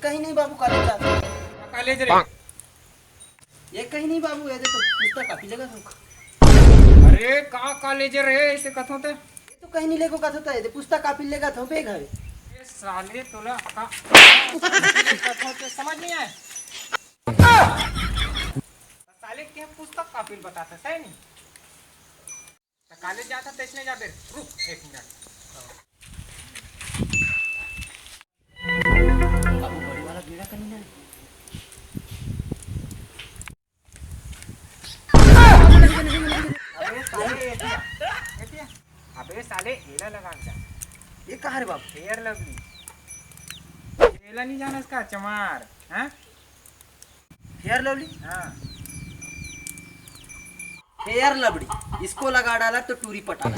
कहीं नहीं बाबू, कॉलेज जाता हूँ। कॉलेज रे? ये कहीं नहीं बाबू, ये देखो पुस्तक काफी जगह रखो। अरे का कॉलेज रे ऐसे कथो ते? ये तो कहीं नहीं लेको का होता है, पुस्तक काफी लेगा तो बेग है। ये साले तोला का कथो ते समझ नहीं आए? साले क्या पुस्तक काफिल बताता सही नहीं? तो कॉलेज जाता तो इसने जा फिर रुक एक मिनट। बाबू बड़ी वाला गेड़ा कहीं ना। अबे साले एतिया एतिया अबे साले एला लगा जा। ये कहाँ रे बाबू? फेयर लवली एला नहीं जाना इसका चमार हैं? Fair lovely? हाँ फेयर लवली इसको लगा डाला तो टूरी पटा।